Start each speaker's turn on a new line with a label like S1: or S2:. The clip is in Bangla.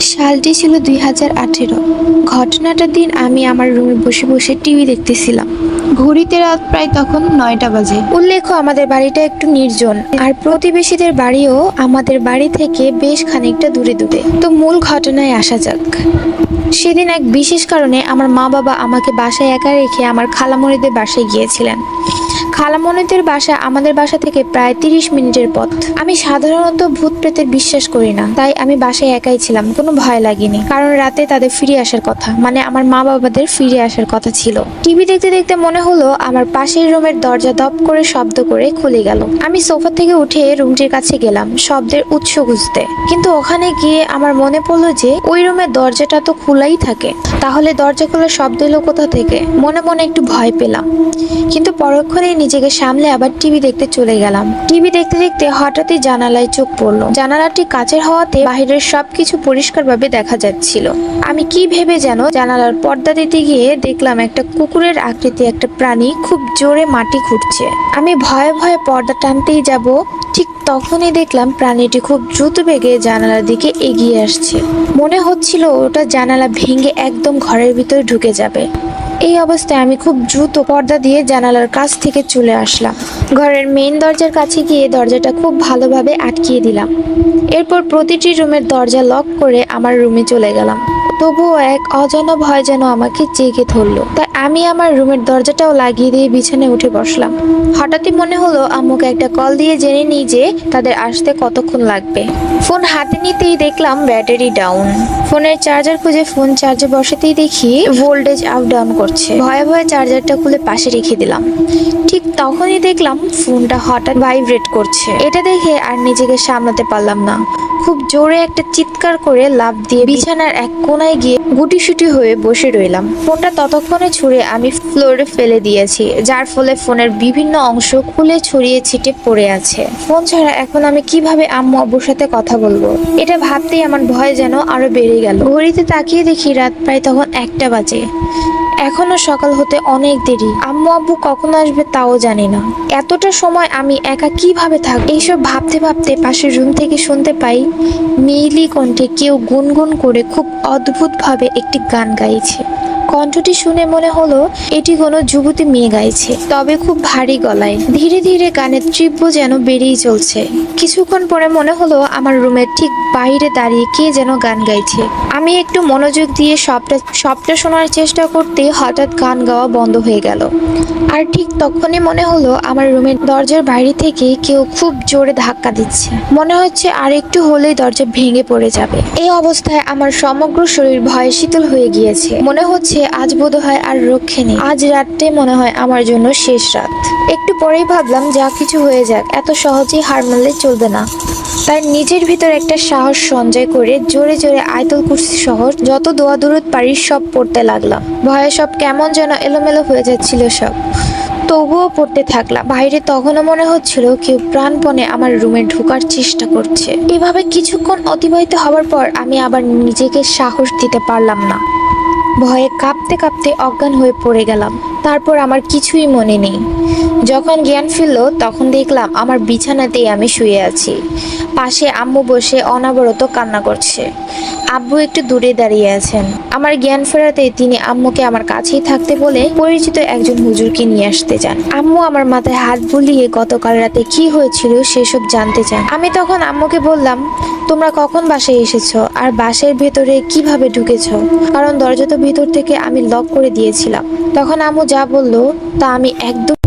S1: সালটি ছিল 2018। ঘটনাটার দিন আমি আমার রুমে বসে বসে টিভি দেখতেছিলাম। ঘড়িতে রাত প্রায় তখন 9টা বাজে। উল্লেখ্য, আমাদের বাড়িটা একটু নির্জন, আর প্রতিবেশীদের বাড়িও আমাদের বাড়ি থেকে বেশ খানিকটা দূরে দূরে। তো মূল ঘটনায় আসা যাক। সেদিন এক বিশেষ কারণে আমার মা বাবা আমাকে বাসায় একা রেখে আমার খালামণিদের বাসায় গিয়েছিলেন। খালামণিদের বাসা আমাদের বাসা থেকে প্রায় 30 মিনিটের পথ। আমি সাধারণত ভূত প্রেতের বিশ্বাস করি না, তাই আমি বাসায় একাই ছিলাম। কোনো ভয় লাগেনি, কারণ রাতে তাদের ফিরে আসার কথা, মানে আমার মা বাবাদের ফিরে আসার কথা ছিল। টিভি দেখতে দেখতে মনে হলো আমার পাশের রুমের দরজা দপ করে শব্দ করে খুলে গেল। আমি সোফা থেকে উঠে রুমটির কাছে গেলাম শব্দের উৎস খুঁজতে, কিন্তু ওখানে গিয়ে আমার মনে পড়লো যে ওই রুমের দরজাটা তো খোলাই থাকে। তাহলে দরজা খোলার শব্দ এলো কোথা থেকে? মনে মনে একটু ভয় পেলাম, কিন্তু পরক্ষণেই নিজেকে সামলে আবার টিভি দেখতে চলে গেলাম। টিভি দেখতে দেখতে হঠাৎই জানালায় চোখ পড়লো। জানালাটি কাচের হওয়াতে বাইরের সবকিছু পরিষ্কারভাবে দেখা যাচ্ছিল। আমি কি ভেবে যেন জানালার পর্দা দিতে গিয়ে দেখলাম একটা কুকুরের আকৃতি একটা প্রাণী খুব জোরে মাটি খুঁড়ছে। আমি ভয়ে ভয়ে পর্দা টানতেই যাব, ঠিক তখনই দেখলাম প্রাণীটি খুব দ্রুত বেগে জানালার দিকে এগিয়ে আসছে। মনে হচ্ছিল ওটা জানালা ভেঙে একদম ঘরের ভিতরে ঢুকে যাবে। এই অবস্থায় আমি খুব দ্রুত পর্দা দিয়ে জানালার কাছ থেকে চলে আসলাম। ঘরের মেইন দরজার কাছে গিয়ে দরজাটা খুব ভালোভাবে আটকিয়ে দিলাম। এরপর প্রতিটি রুমের দরজা লক করে আমার রুমে চলে গেলাম। তবুও এক অজানা ভয় যেন আমাকে জেগে ধরলো, তাই আমি আমার রুমের দরজাটাও লাগিয়ে দিয়ে বিছানায় উঠে বসলাম। হঠাৎই মনে হলো আম্মুকে একটা কল দিয়ে জেনে নিই যে তাদের আসতে কতক্ষণ লাগবে। ফোন হাতে নিতেই দেখলাম ব্যাটারি ডাউন। ফোনের চার্জার খুঁজে ফোন চার্জে বসাতেই দেখি ভোল্টেজ আপ ডাউন করছে। ভয়ে ভয়ে চার্জারটা খুলে পাশে রেখে দিলাম। ঠিক তখনই দেখলাম ফোনটা হঠাৎ ভাইব্রেট করছে। এটা দেখে আর নিজেকে সামলাতে পারলাম না। খুব জোরে একটা চিৎকার করে লাফ দিয়ে বিছানার এক কোনায় গিয়ে গুটিসুটি হয়ে বসে রইলাম। ফোনটা ততক্ষণে ছুঁড়ে আমি ফ্লোরে ফেলে দিয়েছি, যার ফলে ফোনের বিভিন্ন অংশ খুলে ছড়িয়ে ছিটে পড়ে আছে। ফোন ছাড়া এখন আমি কিভাবে আম্মু আব্বুর সাথে কথা বলবো, এটা ভাবতেই আমার ভয় যেন আরো বেড়ে গেল। ঘড়িতে তাকিয়ে দেখি রাত প্রায় তখন 1টা বাজে। এখনো সকাল হতে অনেক দেরি। আম্মু আব্বু কখন আসবে তাও জানি না। এতটা সময় আমি একা কিভাবে থাকব? এইসব ভাবতে ভাবতে পাশের রুম থেকে শুনতে পাই মেইলি কণ্ঠে কেউ গুনগুন করে খুব অদ্ভুতভাবে একটি গান গাইছে। কণ্ঠটি শুনে মনে হলো এটি কোনো যুবতী মেয়ে গাইছে, তবে খুব ভারী গলায়। ধীরে ধীরে গানের তীব্র যেন বেড়েই চলছে। কিছুক্ষণ পরে মনে হলো আমার রুমের ঠিক বাইরে দাঁড়িয়ে কে যেন গান গাইছে। আমি একটু মনোযোগ দিয়ে সবটা শোনার চেষ্টা করতে হঠাৎ গান গাওয়া বন্ধ হয়ে গেল। আর ঠিক তখনই মনে হলো আমার রুমের দরজার বাইরে থেকে কেউ খুব জোরে ধাক্কা দিচ্ছে। মনে হচ্ছে আর একটু হলেই দরজা ভেঙে পড়ে যাবে। এই অবস্থায় আমার সমগ্র শরীর ভয়ে শীতল হয়ে গিয়েছে। মনে হচ্ছে আজ বোধহয় আর রক্ষে নেই। আজ রাতটাই মনে হয় আমার জন্য শেষ রাত। একটু পরেই ভাবলাম যা কিছু হয়ে যাক, এত সহজেই হার মানলে চলবে না। তাই নিজের ভিতর একটা সাহস সঞ্চয় করে জোরে জোরে আয়াতুল কুরসি সহ যত দোয়া দুরুদ পারি সব পড়তে লাগলাম। ভয়ে সব কেমন যেন এলোমেলো হয়ে যাচ্ছিল সব, তবুও পড়তে থাকলাম। বাইরে তখনও মনে হচ্ছিল কেউ প্রাণপণে আমার রুমে ঢোকার চেষ্টা করছে। এভাবে কিছুক্ষণ অতিবাহিত হওয়ার পর আমি আবার নিজেকে সাহস দিতে পারলাম না। ভয়ে কাঁপতে কাঁপতে অজ্ঞান হয়ে পড়ে গেলাম। তারপর আমার কিছুই মনে নেই। যখন জ্ঞান ফিরল তখন দেখলাম আমার বিছানাতেই আমি শুয়ে আছি। পাশে আম্মু বসে অনবরত কান্না করছে। আব্বু একটু দূরে দাঁড়িয়ে আছেন। আমার জ্ঞান ফেরাতে তিনি আম্মুকে আমার কাছেই থাকতে বলে পরিচিত একজন হুজুরকে নিয়ে আসতে চান। আম্মু আমার মাথায় হাত বুলিয়ে গতকাল রাতে কি হয়েছিল সেসব জানতে চান। আমি তখন আম্মুকে বললাম, তোমরা কখন বাসায় এসেছো আর বাসার ভেতরে কিভাবে ঢুকেছো? কারণ দরজা তো ভিতর থেকে আমি লক করে দিয়েছিলাম। তখন আম্মু যা বলল তা আমি একদম